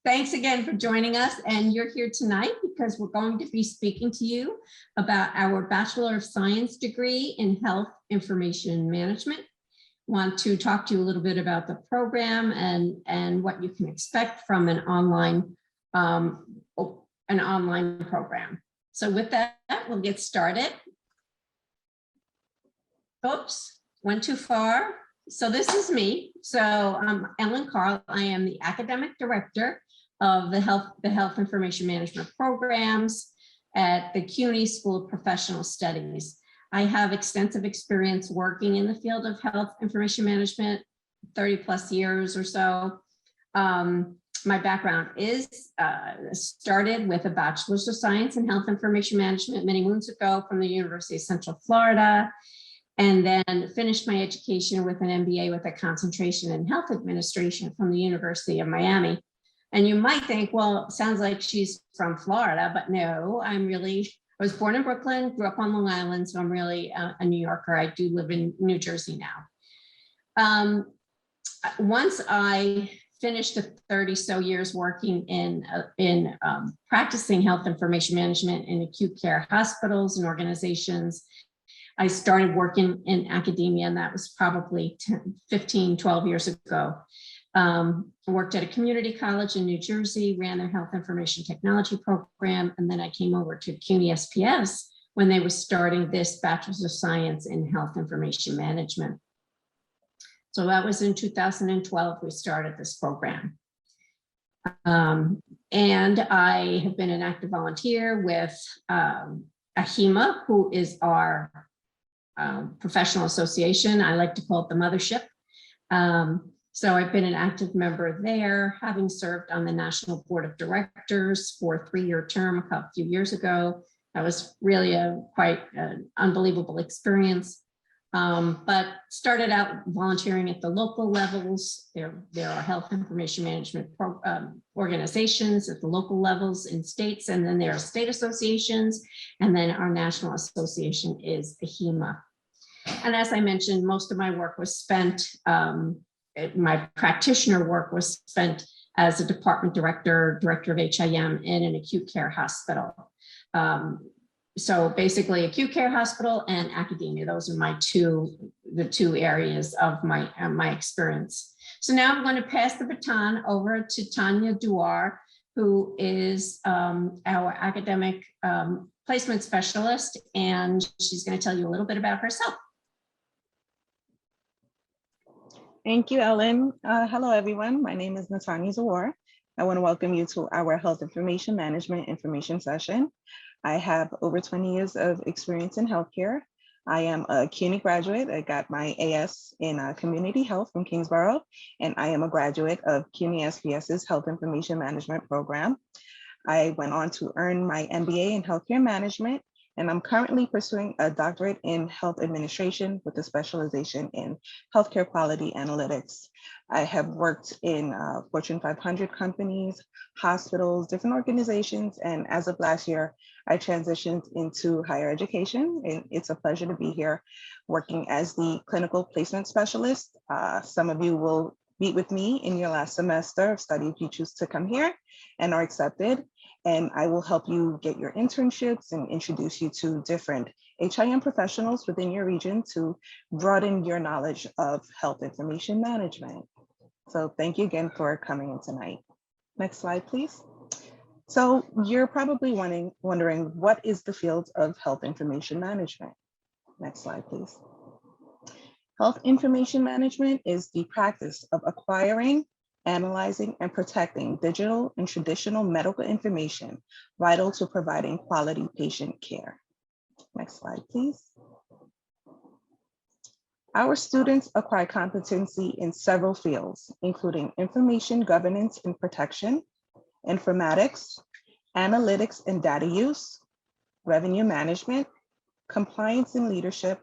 Thanks again for joining us. And you're here tonight because we're going to be speaking to you about our Bachelor of Science degree in Health Information Management. Want to talk to you a little bit about the program and what you can expect from an online program. So with that, we'll get started. Oops, went too far. So this is me. So I'm Ellen Karl. I am the academic director of the Health Information Management programs at the CUNY School of Professional Studies. I have extensive experience working in the field of health information management, 30 plus years or so. My background is started with a Bachelor's of Science in Health Information Management many moons ago from the University of Central Florida, and then finished my education with an MBA with a concentration in health administration from the University of Miami. And you might think, well, it sounds like she's from Florida, but no, I was born in Brooklyn, grew up on Long Island, so I'm really a New Yorker. I do live in New Jersey now. Once I finished the 30 so years working in practicing health information management in acute care hospitals and organizations, I started working in academia, and that was probably 12 years ago. I worked at a community college in New Jersey, ran their health information technology program, and then I came over to CUNY SPS when they were starting this Bachelor's of Science in Health Information Management. So that was in 2012, we started this program. And I have been an active volunteer with FAHIMA, who is our professional association. I like to call it the mothership. So I've been an active member there, having served on the National Board of Directors for a 3-year term a few years ago. That was really quite an unbelievable experience. But started out volunteering at the local levels. There are health information management organizations at the local levels in states, and then there are state associations, and then our national association is FAHIMA. And as I mentioned, most of my work was spent, my practitioner work was spent as a department director of HIM in an acute care hospital. So basically acute care hospital and academia, those are the two areas of my experience. So now I'm going to pass the baton over to Tanya Duar, who is our academic placement specialist, and she's going to tell you a little bit about herself. Thank you, Ellen. Hello, everyone. My name is Natanya Zawar. I want to welcome you to our Health Information Management information session. I have over 20 years of experience in healthcare. I am a CUNY graduate. I got my AS in community health from Kingsborough, and I am a graduate of CUNY SPS's Health Information Management program. I went on to earn my MBA in healthcare management, and I'm currently pursuing a doctorate in health administration with a specialization in healthcare quality analytics. I have worked in Fortune 500 companies, hospitals, different organizations, and as of last year, I transitioned into higher education, and it's a pleasure to be here working as the clinical placement specialist. Some of you will meet with me in your last semester of study if you choose to come here and are accepted. And I will help you get your internships and introduce you to different HIM professionals within your region to broaden your knowledge of health information management. So thank you again for coming in tonight. Next slide, please. So you're probably wondering what is the field of health information management? Next slide, please. Health information management is the practice of acquiring, analyzing, and protecting digital and traditional medical information vital to providing quality patient care. Next slide, please. Our students acquire competency in several fields, including information governance and protection, informatics, analytics and data use, revenue management, compliance and leadership,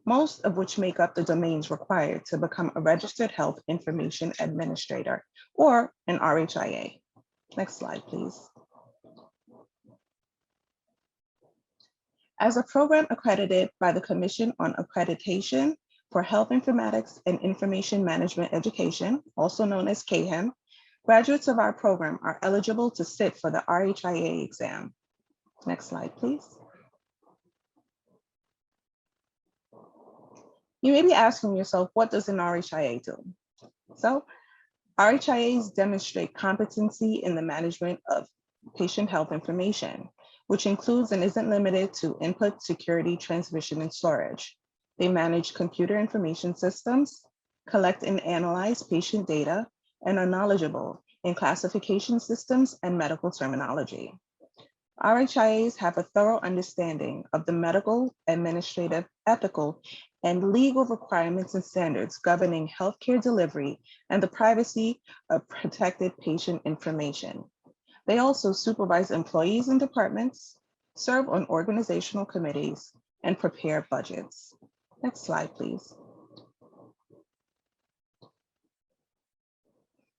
most of which make up the domains required to become a registered health information administrator or an RHIA. Next slide, please. As a program accredited by the Commission on Accreditation for Health Informatics and Information Management Education, also known as CAHIM, Graduates of our program are eligible to sit for the RHIA exam. Next slide, please. You may be asking yourself, what does an RHIA do? So RHIAs demonstrate competency in the management of patient health information, which includes and isn't limited to input, security, transmission, and storage. They manage computer information systems, collect and analyze patient data, and are knowledgeable in classification systems and medical terminology. RHIAs have a thorough understanding of the medical, administrative, ethical, and legal requirements and standards governing healthcare delivery and the privacy of protected patient information. They also supervise employees in departments, serve on organizational committees, and prepare budgets. Next slide, please.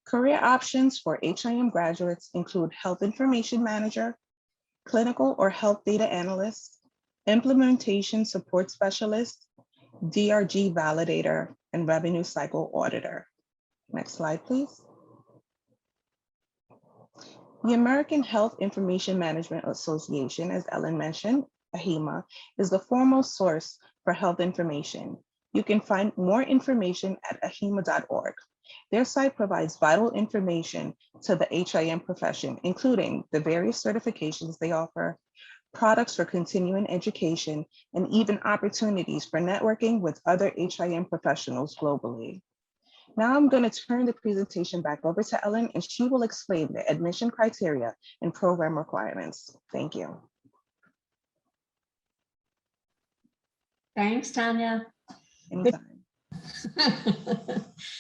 Career options for HIM graduates include health information manager, clinical or health data analyst, implementation support specialist, DRG validator, and revenue cycle auditor. Next slide, please. The American Health Information Management Association, as Ellen mentioned, FAHIMA, is the foremost source for health information. You can find more information at ahima.org. Their site provides vital information to the HIM profession, including the various certifications they offer, products for continuing education, and even opportunities for networking with other HIM professionals globally. Now I'm going to turn the presentation back over to Ellen, and she will explain the admission criteria and program requirements. Thank you. Thanks, Tanya. Anytime.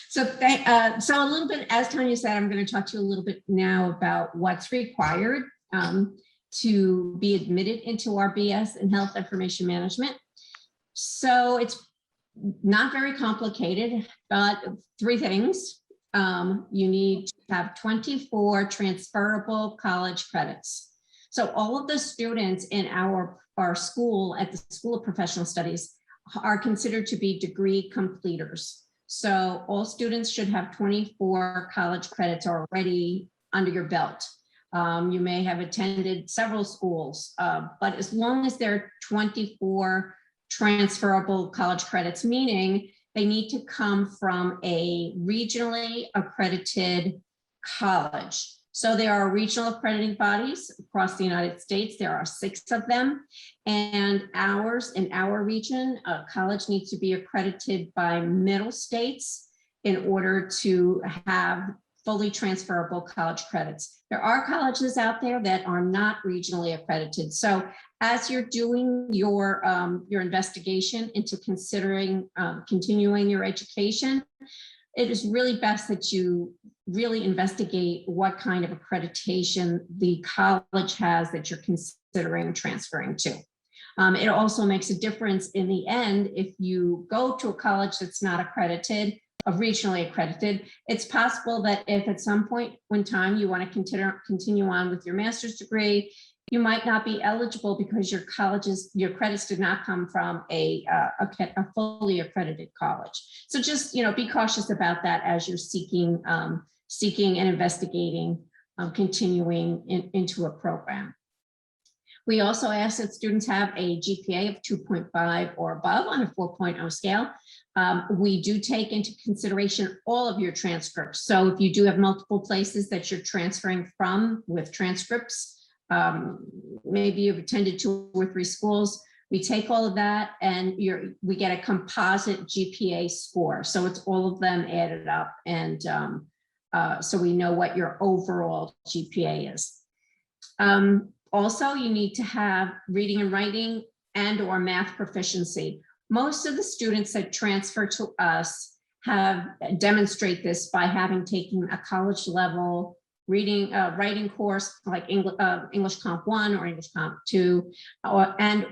So a little bit, as Tanya said, I'm going to talk to you a little bit now about what's required to be admitted into our BS in health information management. So it's not very complicated, but three things. You need to have 24 transferable college credits. So all of the students in our school at the School of Professional Studies are considered to be degree completers. So all students should have 24 college credits already under your belt. You may have attended several schools, but as long as there are 24 transferable college credits, meaning they need to come from a regionally accredited college. So there are regional accrediting bodies across the United States. There are 6 of them, and in our region, a college needs to be accredited by middle states in order to have fully transferable college credits. There are colleges out there that are not regionally accredited. So as you're doing your investigation into considering continuing your education, it is really best that you really investigate what kind of accreditation the college has that you're considering transferring to. It also makes a difference in the end if you go to a college that's not accredited, regionally accredited. It's possible that if at some point in time you want to continue on with your master's degree, you might not be eligible because your credits did not come from a fully accredited college. So just be cautious about that as you're seeking and investigating continuing into a program. We also ask that students have a GPA of 2.5 or above on a 4.0 scale. We do take into consideration all of your transcripts. So if you do have multiple places that you're transferring from with transcripts, maybe you've attended 2 or 3 schools, we take all of that and we get a composite GPA score. So it's all of them added up, and so we know what your overall GPA is. Also, you need to have reading and writing and or math proficiency. Most of the students that transfer to us demonstrate this by having taken a college level reading, writing course like English Comp 1 or English Comp 2,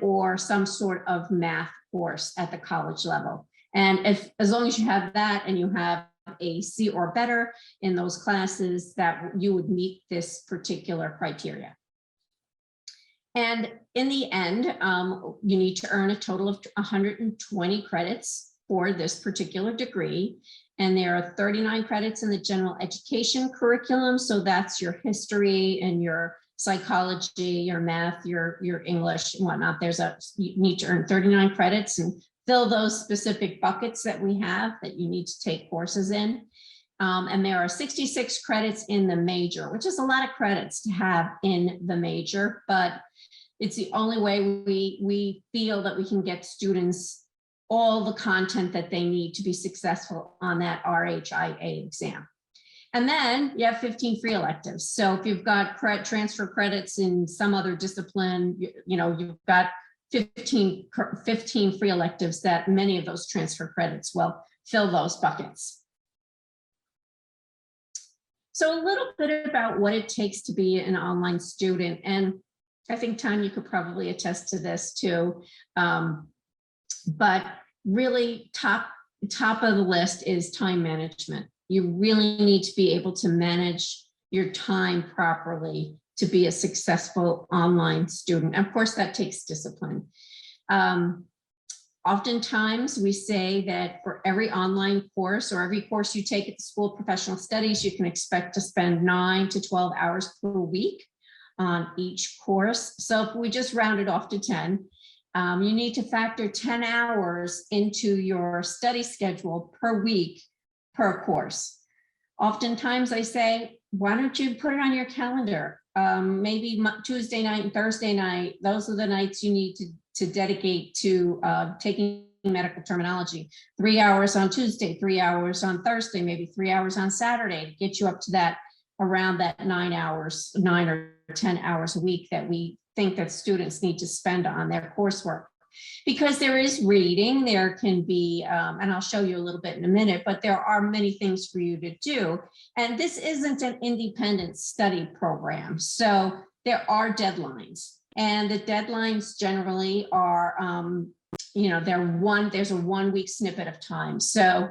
or some sort of math course at the college level. And as long as you have that and you have a C or better in those classes, that you would meet this particular criteria. And in the end, you need to earn a total of 120 credits for this particular degree. And there are 39 credits in the general education curriculum. So that's your history and your psychology, your math, your English and whatnot. You need to earn 39 credits and fill those specific buckets that we have that you need to take courses in. And there are 66 credits in the major, which is a lot of credits to have in the major, but it's the only way we feel that we can get students all the content that they need to be successful on that RHIA exam. And then you have 15 free electives. So if you've got transfer credits in some other discipline, you've got 15 free electives that many of those transfer credits will fill those buckets. So a little bit about what it takes to be an online student. And I think, Tom, you could probably attest to this too. But really top of the list is time management. You really need to be able to manage your time properly to be a successful online student. And of course, that takes discipline. Oftentimes we say that for every online course or every course you take at the School of Professional Studies, you can expect to spend 9 to 12 hours per week on each course. So if we just round it off to 10, you need to factor 10 hours into your study schedule per week per course. Oftentimes I say, why don't you put it on your calendar? Maybe Tuesday night and Thursday night, those are the nights you need to dedicate to taking medical terminology. 3 hours on Tuesday, 3 hours on Thursday, maybe 3 hours on Saturday to get you up to that around that 9 or 10 hours a week that we think that students need to spend on their coursework. Because there is reading, there can be, and I'll show you a little bit in a minute, but there are many things for you to do. And this isn't an independent study program. So there are deadlines. And the deadlines generally are, there's a 1 week snippet of time. So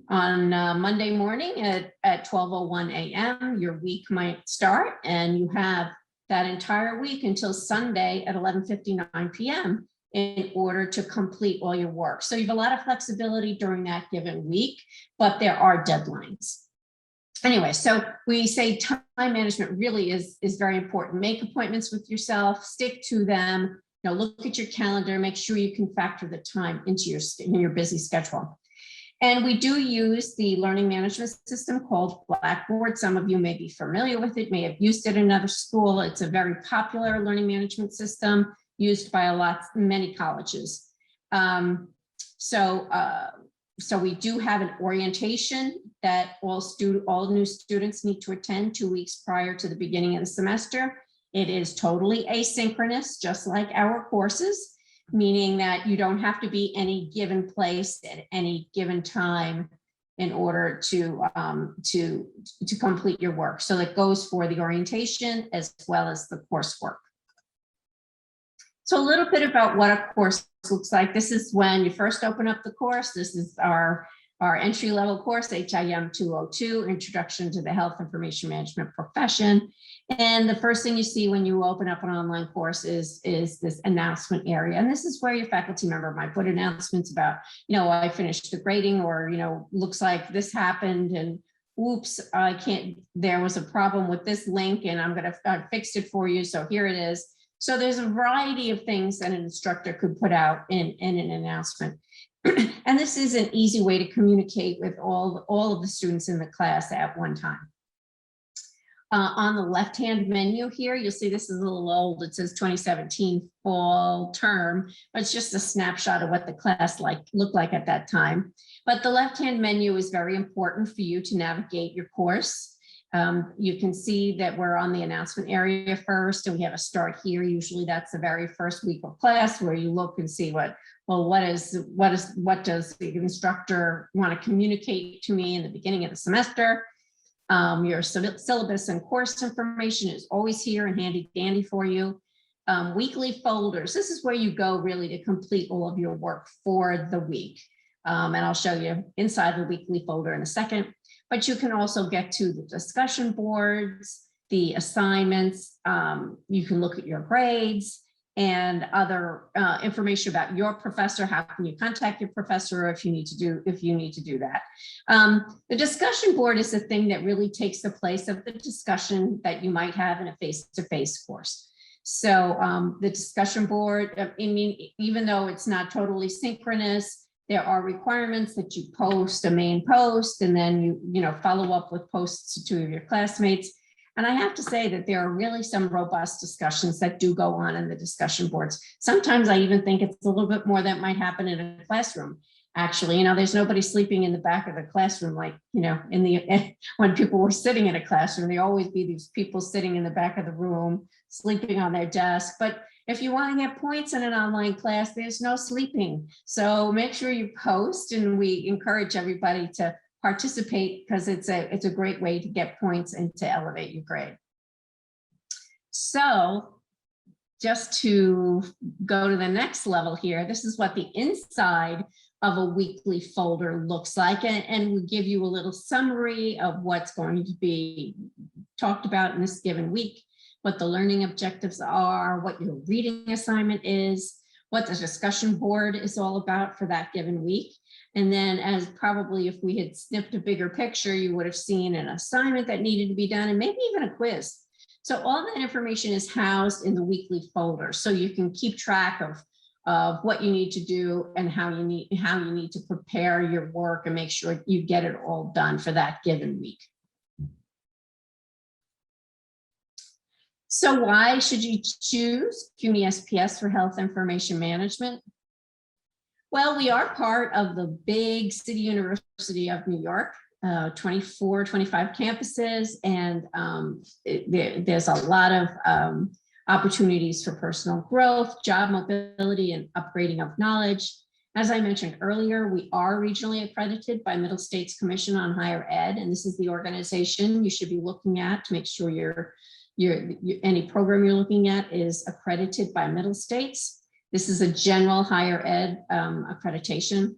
on Monday morning at 12:01 a.m., your week might start, and you have that entire week until Sunday at 11:59 p.m. in order to complete all your work. So you have a lot of flexibility during that given week, but there are deadlines. Anyway, so we say time management really is very important. Make appointments with yourself, stick to them, look at your calendar, make sure you can factor the time into your busy schedule. And we do use the learning management system called Blackboard. Some of you may be familiar with it, may have used it in another school. It's a very popular learning management system used by many colleges. So we do have an orientation that all new students need to attend 2 weeks prior to the beginning of the semester. It is totally asynchronous, just like our courses, meaning that you don't have to be any given place at any given time in order to complete your work. So it goes for the orientation as well as the coursework. So a little bit about what a course looks like. This is when you first open up the course. This is our entry-level course, HIM 202, Introduction to the Health Information Management Profession. And the first thing you see when you open up an online course is this announcement area. And this is where your faculty member might put announcements about, I finished the grading, or, looks like this happened, and oops, there was a problem with this link, and I fixed it for you, so here it is. So there's a variety of things that an instructor could put out in an announcement. And this is an easy way to communicate with all of the students in the class at one time. On the left-hand menu here, you'll see this is a little old. It says 2017 fall term, but it's just a snapshot of what the class looked like at that time. But the left-hand menu is very important for you to navigate your course. You can see that we're on the announcement area first, and we have a start here. Usually that's the very first week of class where you look and see what does the instructor want to communicate to me in the beginning of the semester. Your syllabus and course information is always here and handy dandy for you. Weekly folders. This is where you go really to complete all of your work for the week. And I'll show you inside the weekly folder in a second. But you can also get to the discussion boards, the assignments. You can look at your grades. and other information about your professor. How can you contact your professor if you need to do that. The discussion board is the thing that really takes the place of the discussion that you might have in a face-to-face course. So the discussion board, I mean, even though it's not totally synchronous, there are requirements that you post a main post, and then you follow up with posts to 2 of your classmates. And I have to say that there are really some robust discussions that do go on in the discussion boards. Sometimes I even think it's a little bit more that might happen in a classroom. Actually, there's nobody sleeping in the back of the classroom, like, when people were sitting in a classroom, there always be these people sitting in the back of the room, sleeping on their desk. But if you want to get points in an online class, there's no sleeping. So make sure you post, and we encourage everybody to participate, because it's a great way to get points and to elevate your grade. So just to go to the next level here, this is what the inside of a weekly folder looks like, and we give you a little summary of what's going to be talked about in this given week, what the learning objectives are, what your reading assignment is, what the discussion board is all about for that given week. And then, as probably if we had snipped a bigger picture, you would have seen an assignment that needed to be done, and maybe even a quiz. So all that information is housed in the weekly folder, so you can keep track of what you need to do and how you need to prepare your work and make sure you get it all done for that given week. So why should you choose CUNY SPS for health information management? Well, we are part of the big City University of New York, 25 campuses, and there's a lot of opportunities for personal growth, job mobility, and upgrading of knowledge. As I mentioned earlier, we are regionally accredited by Middle States Commission on Higher Ed, and this is the organization you should be looking at to make sure any program you're looking at is accredited by Middle States. This is a general higher ed accreditation.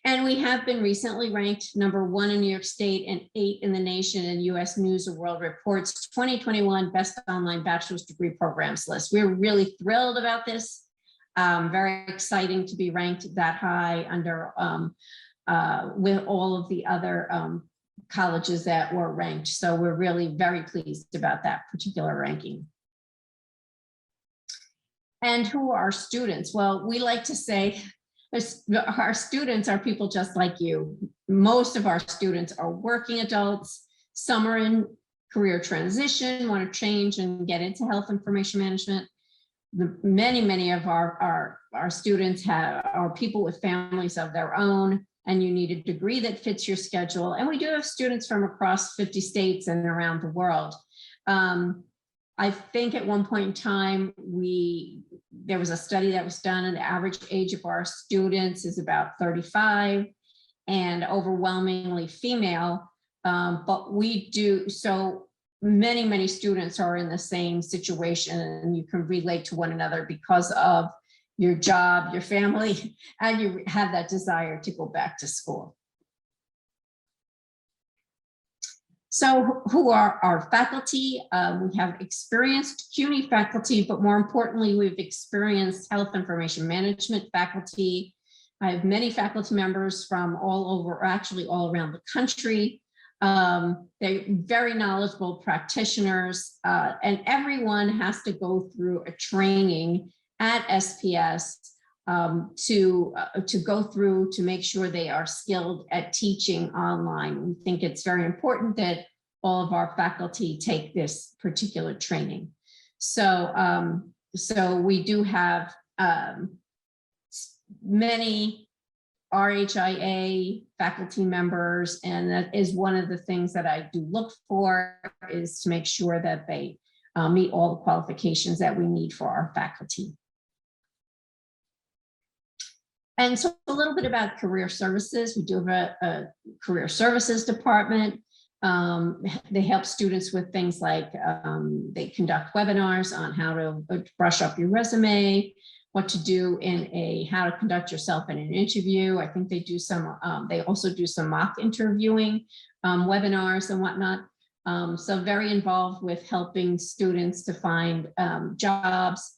And we have been recently ranked #1 in New York State and 8 in the nation in US News and World Report's 2021 Best Online Bachelor's Degree Programs list. We're really thrilled about this. Very exciting to be ranked that high under with all of the other colleges that were ranked. So we're really very pleased about that particular ranking. And who are our students? Well, we like to say our students are people just like you. Most of our students are working adults. Some are in career transition, want to change and get into health information management. Many of our students are people with families of their own, and you need a degree that fits your schedule. And we do have students from across 50 states and around the world. I think at one point in time, there was a study that was done, and the average age of our students is about 35 and overwhelmingly female. But we do, so many students are in the same situation, and you can relate to one another because of your job, your family, and you have that desire to go back to school. So who are our faculty? We have experienced CUNY faculty, but more importantly, we've experienced health information management faculty. I have many faculty members from all over, actually all around the country. They're very knowledgeable practitioners, and everyone has to go through a training at SPS to go through to make sure they are skilled at teaching online. We think it's very important that all of our faculty take this particular training. So, so we do have many RHIA faculty members, and that is one of the things that I do look for, is to make sure that they meet all the qualifications that we need for our faculty. And so a little bit about career services. We do have a career services department. They help students with things like they conduct webinars on how to brush up your resume, what to do how to conduct yourself in an interview. I think they do some, they also do some mock interviewing webinars and whatnot. So very involved with helping students to find jobs.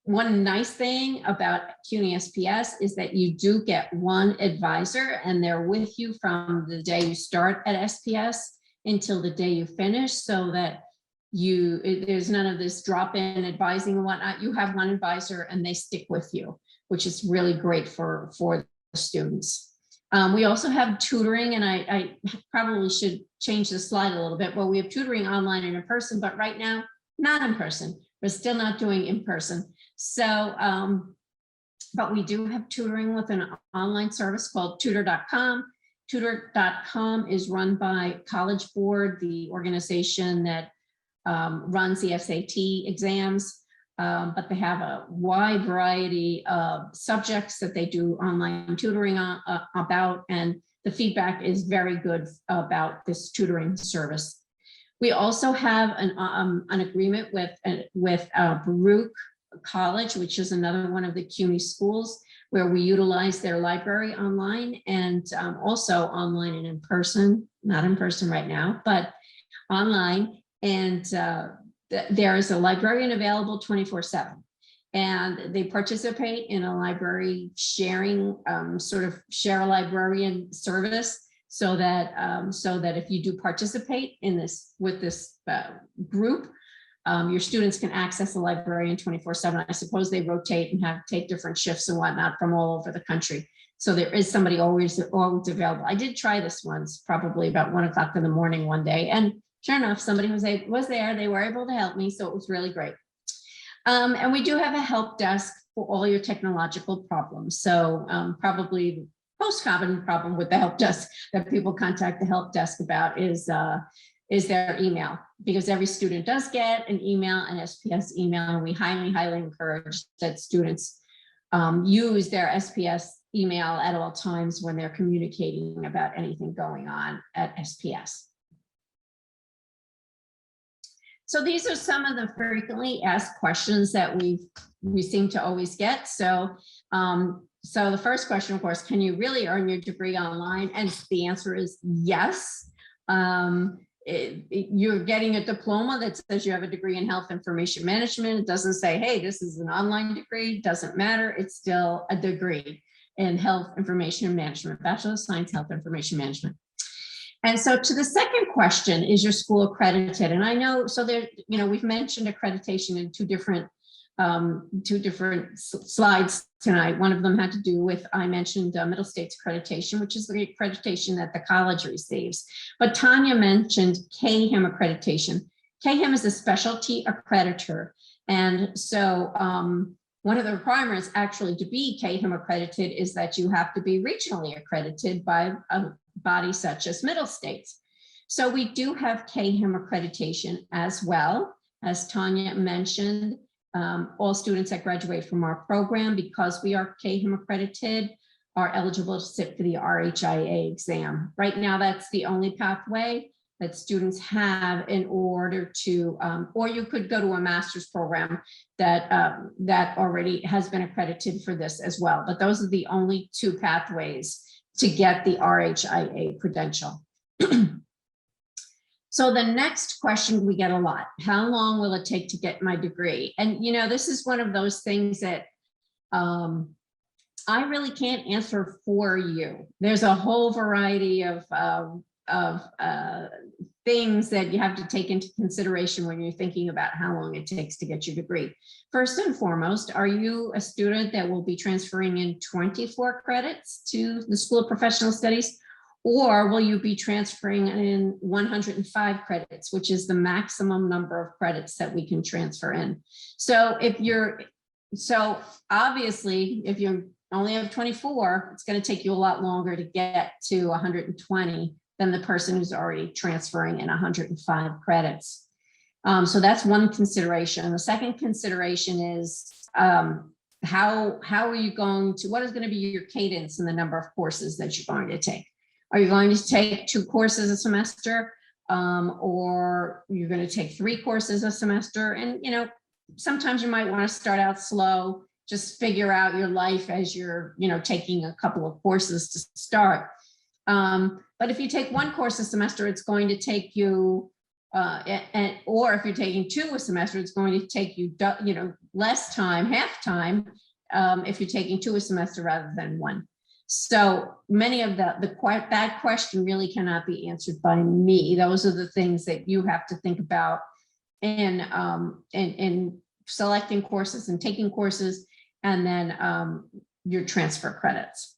One nice thing about CUNY SPS is that you do get one advisor, and they're with you from the day you start at SPS until the day you finish, so that there's none of this drop-in advising and whatnot. You have one advisor and they stick with you, which is really great for the students. We also have tutoring, and I probably should change the slide a little bit. Well, we have tutoring online and in person, but right now, not in person. We're still not doing in person. So, but we do have tutoring with an online service called tutor.com. Tutor.com is run by College Board, the organization that runs the SAT exams, but they have a wide variety of subjects that they do online tutoring about, and the feedback is very good about this tutoring service. We also have an agreement with Baruch College, which is another one of the CUNY schools, where we utilize their library online and also online and in person, not in person right now, but online. And there is a librarian available 24/7. And they participate in a library sharing, sort of share a librarian service, so that if you do participate in this with this group, your students can access the librarian 24/7. I suppose they rotate and take different shifts and whatnot from all over the country. So there is somebody always available. I did try this once, probably about 1 o'clock in the morning one day, and sure enough, somebody was there. They were able to help me, so it was really great. And we do have a help desk for all your technological problems. So probably the most common problem with the help desk that people contact the help desk about is their email, because every student does get an email, an SPS email, and we highly, highly encourage that students use their SPS email at all times when they're communicating about anything going on at SPS. So these are some of the frequently asked questions that we seem to always get. So, so the first question, of course, can you really earn your degree online? And the answer is yes. You're getting a diploma that says you have a degree in health information management. It doesn't say, hey, this is an online degree. Doesn't matter. It's still a degree in health information management, Bachelor of Science, Health Information Management. And so to the second question, is your school accredited? And I know, so there, we've mentioned accreditation in two different slides tonight. One of them had to do with, I mentioned Middle States accreditation, which is the accreditation that the college receives. But Tanya mentioned CAHIM accreditation. CAHIM is a specialty accreditor. And so one of the requirements actually to be CAHIM accredited is that you have to be regionally accredited by a body such as Middle States. So we do have CAHIM accreditation as well. As Tanya mentioned, all students that graduate from our program, because we are CAHIM accredited, are eligible to sit for the RHIA exam. Right now, that's the only pathway that students have in order to, or you could go to a master's program that already has been accredited for this as well. But those are the only two pathways to get the RHIA credential. So the next question we get a lot: how long will it take to get my degree? And this is one of those things that I really can't answer for you. There's a whole variety of things that you have to take into consideration when you're thinking about how long it takes to get your degree. First and foremost, are you a student that will be transferring in 24 credits to the School of Professional Studies? Or will you be transferring in 105 credits, which is the maximum number of credits that we can transfer in? So obviously, if you only have 24, it's going to take you a lot longer to get to 120 than the person who's already transferring in 105 credits. So that's one consideration. The second consideration is how are you going to, what is going to be your cadence in the number of courses that you're going to take? Are you going to take 2 courses a semester, or you're going to take 3 courses a semester? And, sometimes you might want to start out slow, just figure out your life as you're, taking a couple of courses to start. But if you take 1 course a semester, it's going to take you or if you're taking 2 a semester, it's going to take you, less time, half time, if you're taking 2 a semester rather than 1. So many of that question really cannot be answered by me. Those are the things that you have to think about in selecting courses and taking courses, and then your transfer credits.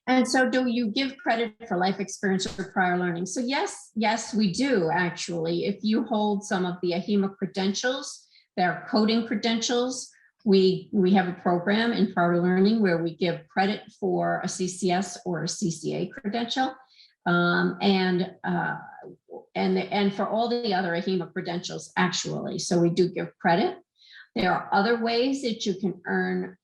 And so, do you give credit for life experience or prior learning? So yes, we do actually. If you hold some of the AHIMA credentials, they're coding credentials. We have a program in prior learning where we give credit for a CCS or a CCA credential, and for all the other AHIMA credentials actually. So we do give credit. There are other ways that you can earn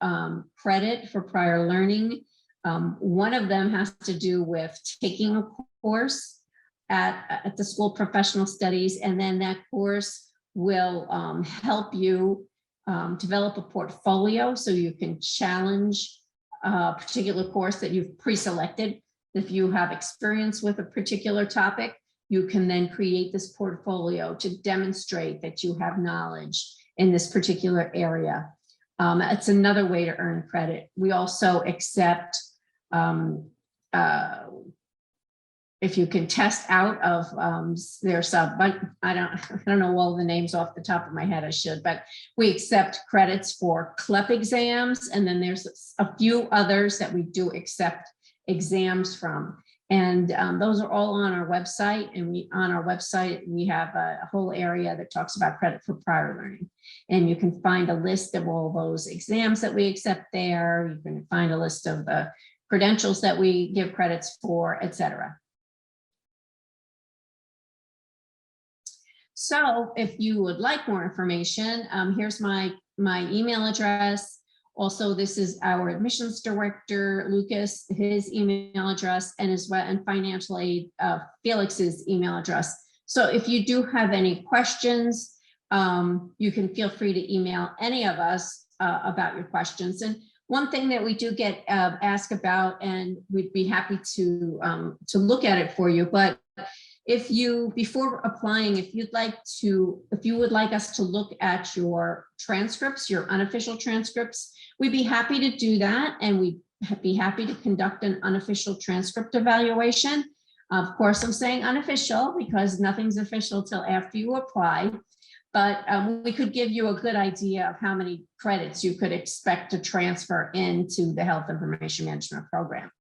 credit for prior learning. One of them has to do with taking a course at the School of Professional Studies, and then that course will help you develop a portfolio so you can challenge a particular course that you've pre-selected. If you have experience with a particular topic, you can then create this portfolio to demonstrate that you have knowledge in this particular area. It's another way to earn credit. We also accept, if you can test out of there's but I don't know all the names off the top of my head. I should, but we accept credits for CLEP exams, and then there's a few others that we do accept exams from, and those are all on our website. And on our website we have a whole area that talks about credit for prior learning, and you can find a list of all those exams that we accept there. You can find a list of the credentials that we give credits for, etc. So if you would like more information, here's my email address. Also, this is our admissions director, Lucas, his email address, and as well, and financial aid, Felix's email address. So if you do have any questions, you can feel free to email any of us about your questions. And one thing that we do get asked about, and we'd be happy to look at it for you, but if you, before applying, if you would like us to look at your transcripts, your unofficial transcripts, we'd be happy to do that. And we'd be happy to conduct an unofficial transcript evaluation. Of course, I'm saying unofficial because nothing's official till after you apply. But we could give you a good idea of how many credits you could expect to transfer into the Health Information Management program.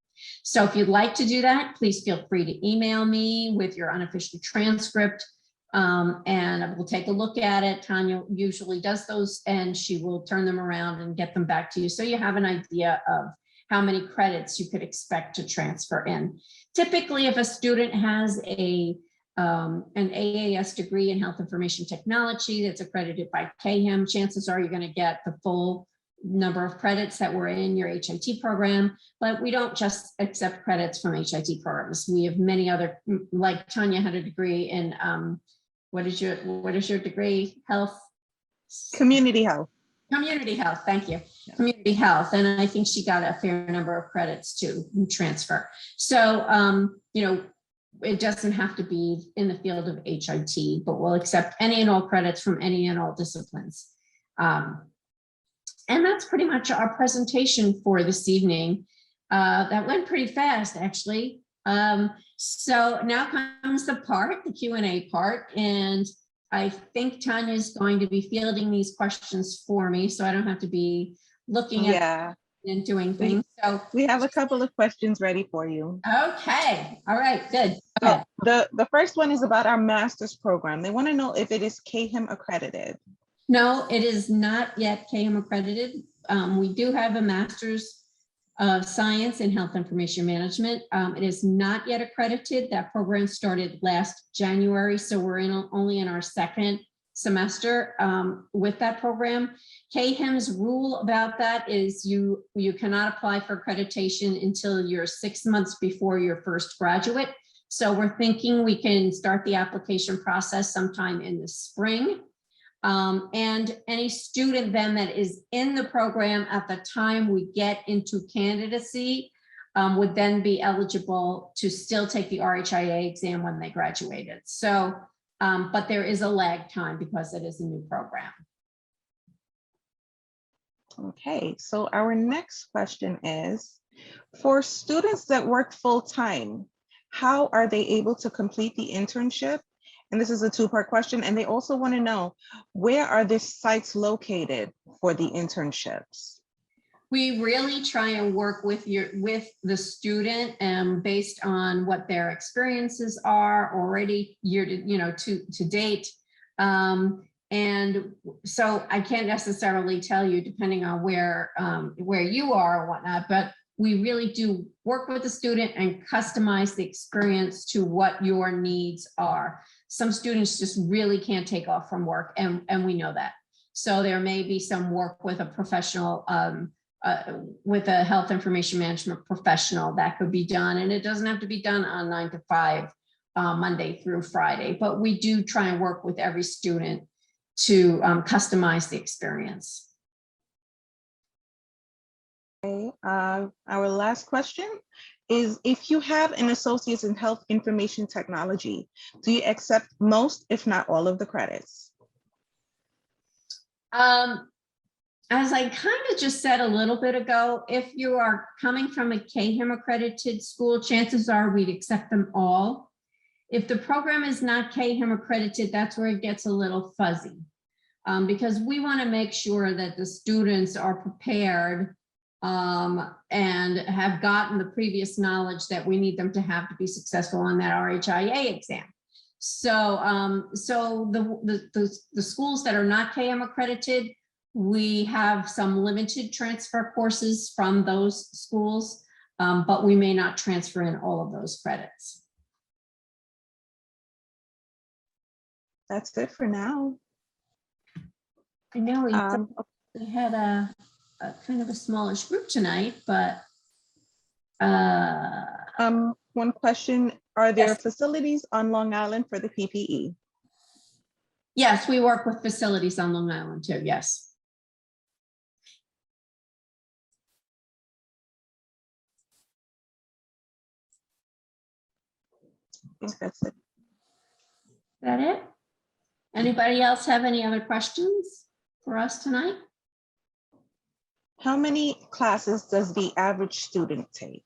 So if you'd like to do that, please feel free to email me with your unofficial transcript, and we'll take a look at it. Tanya usually does those, and she will turn them around and get them back to you, so you have an idea of how many credits you could expect to transfer in. Typically, if a student has an AAS degree in Health Information Technology that's accredited by CAHIM, chances are you're going to get the full number of credits that were in your HIT program. But we don't just accept credits from HIT programs. We have many other, like Tanya had a degree in what is your degree? Health? Community health. Community health, thank you. Yeah. Community health, and I think she got a fair number of credits to transfer. So it doesn't have to be in the field of HIT, but we'll accept any and all credits from any and all disciplines. And that's pretty much our presentation for this evening. That went pretty fast, actually. So now comes the Q&A part, and I think Tanya is going to be fielding these questions for me, so I don't have to be looking at and doing things. So we have a couple of questions ready for you. Okay, all right, good. So the first one is about our master's program. They want to know if it is CAHIM accredited. No, it is not yet CAHIM accredited. We do have a master's of science in health information management. It is not yet accredited. That program started last January, so we're only in our second semester with that program. CAHIM's rule about that is you cannot apply for accreditation until you're 6 months before your first graduate. So we're thinking we can start the application process sometime in the spring. And any student then that is in the program at the time we get into candidacy, would then be eligible to still take the RHIA exam when they graduated. So, but there is a lag time because it is a new program. Okay, so our next question is, for students that work full-time, how are they able to complete the internship? And this is a two-part question. And they also want to know, where are the sites located for the internships? We really try and work with the student based on what their experiences are already to date. And so I can't necessarily tell you, depending on where you are or whatnot, but we really do work with the student and customize the experience to what your needs are. Some students just really can't take off from work, and we know that. So there may be some work with a professional, with a health information management professional that could be done, and it doesn't have to be done on 9 to 5, Monday through Friday, but we do try and work with every student to customize the experience. Okay, our last question is, if you have an associate's in health information technology, do you accept most, if not all, of the credits? As I kind of just said a little bit ago, if you are coming from a CAHIM accredited school, chances are we'd accept them all. If the program is not CAHIM accredited, that's where it gets a little fuzzy, because we want to make sure that the students are prepared and have gotten the previous knowledge that we need them to have to be successful on that RHIA exam. So, so the schools that are not CAHIM accredited, we have some limited transfer courses from those schools, but we may not transfer in all of those credits. That's it for now. I know we had a kind of a smallish group tonight, but one question, are there yes. facilities on Long Island for the PPE? Yes, we work with facilities on Long Island too, yes. I think that's it. Is that it? Anybody else have any other questions for us tonight? How many classes does the average student take?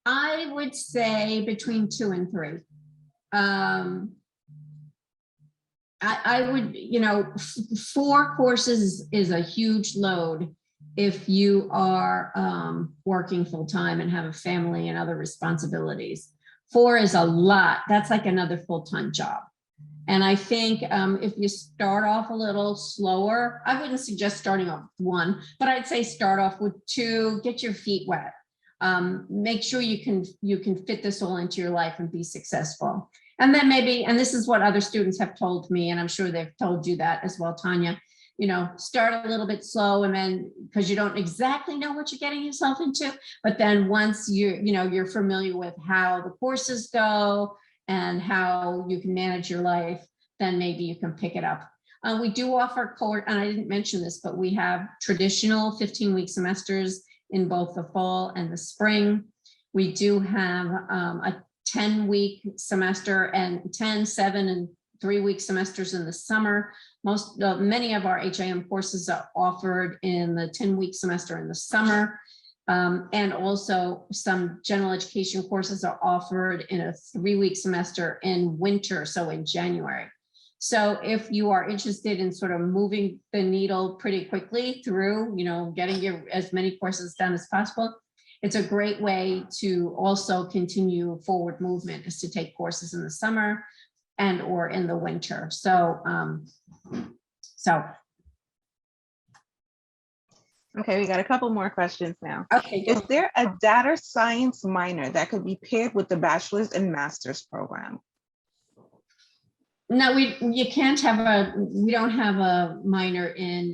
I would say between 2 and 3. I would, 4 courses is a huge load if you are working full time and have a family and other responsibilities. 4 is a lot. That's like another full-time job. And I think if you start off a little slower, I wouldn't suggest starting off with 1, but I'd say start off with 2, get your feet wet. Make sure you can fit this all into your life and be successful. And then maybe, and this is what other students have told me, and I'm sure they've told you that as well, Tanya, start a little bit slow, and then, because you don't exactly know what you're getting yourself into, but then once you're familiar with how the courses go and how you can manage your life, then maybe you can pick it up. We do offer course, and I didn't mention this, but we have traditional 15-week semesters in both the fall and the spring. We do have a 10-week semester and 10, 7, and 3-week semesters in the summer. Many of our HIM courses are offered in the 10-week semester in the summer. And also some general education courses are offered in a 3-week semester in winter, so in January. So if you are interested in sort of moving the needle pretty quickly through, getting as many courses done as possible, it's a great way to also continue forward movement, is to take courses in the summer and or in the winter. So, Okay, we got a couple more questions now. Okay. Is there a data science minor that could be paired with the bachelor's and master's program? No, we don't have a minor in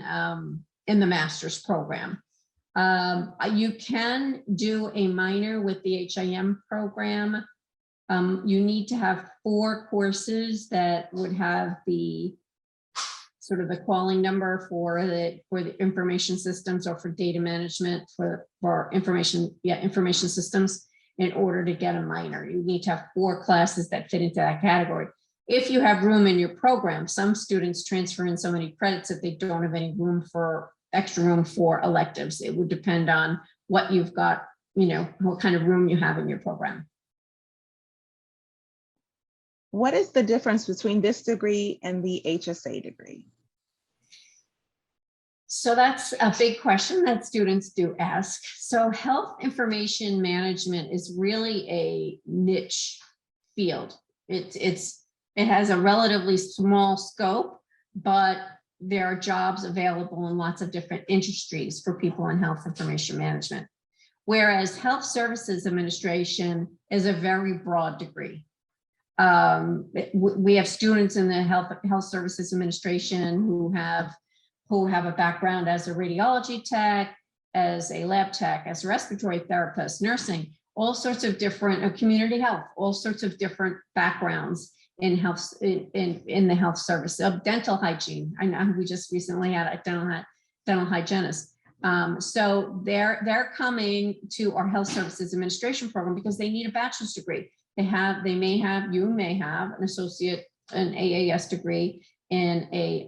the master's program. You can do a minor with the HIM program. You need to have 4 courses that would have the sort of the calling number for the information systems or for data management for information systems. In order to get a minor, you need to have 4 classes that fit into that category. If you have room in your program, some students transfer in so many credits that they don't have any extra room for electives. It would depend on what you've got, what kind of room you have in your program. What is the difference between this degree and the HSA degree? So that's a big question that students do ask. So health information management is really a niche field. It has a relatively small scope, but there are jobs available in lots of different industries for people in health information management. Whereas health services administration is a very broad degree. We have students in the health services administration who have a background as a radiology tech, as a lab tech, as a respiratory therapist, nursing, all sorts of different community health, all sorts of different backgrounds in health, in the health service of dental hygiene. I know we just recently had a dental hygienist. So they're coming to our health services administration program because they need a bachelor's degree. You may have an associate, an AAS degree in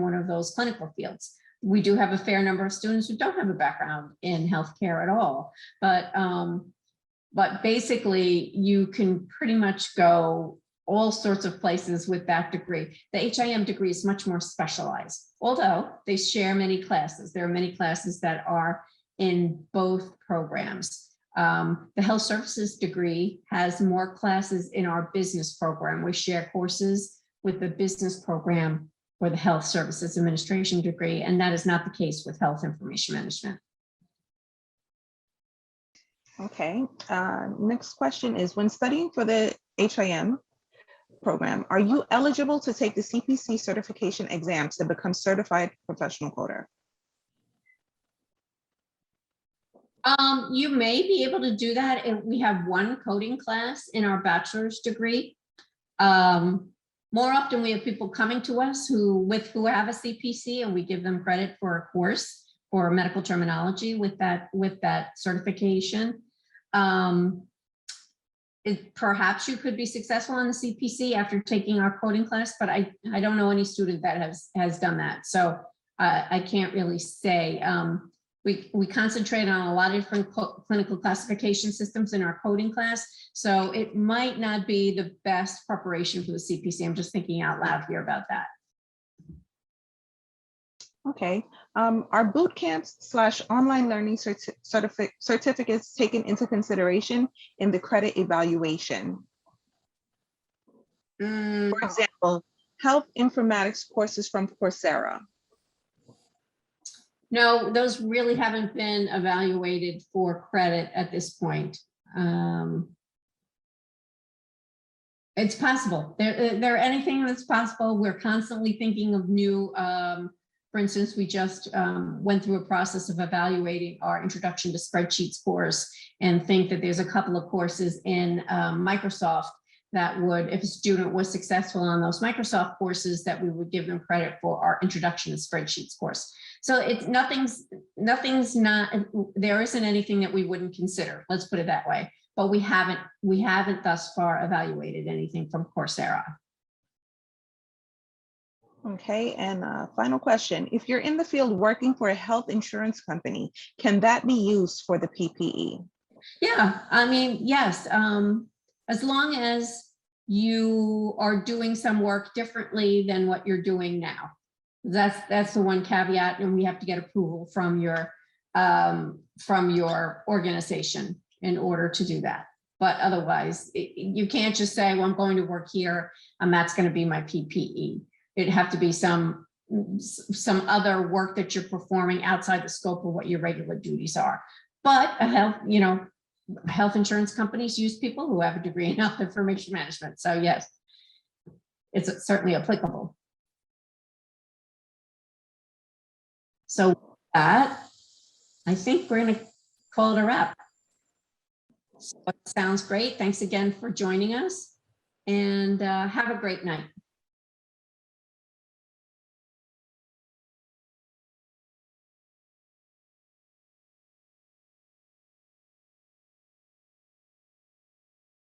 one of those clinical fields. We do have a fair number of students who don't have a background in healthcare at all, but basically you can pretty much go all sorts of places with that degree. The HIM degree is much more specialized, although they share many classes. There are many classes that are in both programs. The health services degree has more classes in our business program. We share courses with the business program for the health services administration degree, and that is not the case with health information management. Okay, next question is, when studying for the HIM program, are you eligible to take the CPC certification exams to become certified professional coder? You may be able to do that if we have one coding class in our bachelor's degree. More often we have people coming to us who have a CPC, and we give them credit for a course for medical terminology with that certification. Perhaps you could be successful on the CPC after taking our coding class, but I don't know any student that has done that. So I can't really say. We concentrate on a lot of different clinical classification systems in our coding class. So it might not be the best preparation for the CPC. I'm just thinking out loud here about that. Okay. Are boot camps / online learning certificates taken into consideration in the credit evaluation? For example, health informatics courses from Coursera. No, those really haven't been evaluated for credit at this point. It's possible. Anything that's possible. We're constantly thinking of new, for instance, we just went through a process of evaluating our introduction to spreadsheets course, and think that there's a couple of courses in Microsoft that would, if a student was successful on those Microsoft courses, that we would give them credit for our introduction to spreadsheets course. So it's there isn't anything that we wouldn't consider, let's put it that way, but we haven't thus far evaluated anything from Coursera. Okay, and final question. If you're in the field working for a health insurance company, can that be used for the PPE? Yeah, I mean, yes, as long as you are doing some work differently than what you're doing now. That's the one caveat, and we have to get approval from your organization in order to do that. But otherwise, you can't just say, well, I'm going to work here and that's going to be my PPE. It'd have to be some other work that you're performing outside the scope of what your regular duties are. But health insurance companies use people who have a degree in health information management. So yes, it's certainly applicable. So that, I think we're going to call it a wrap. So, sounds great. Thanks again for joining us, and have a great night.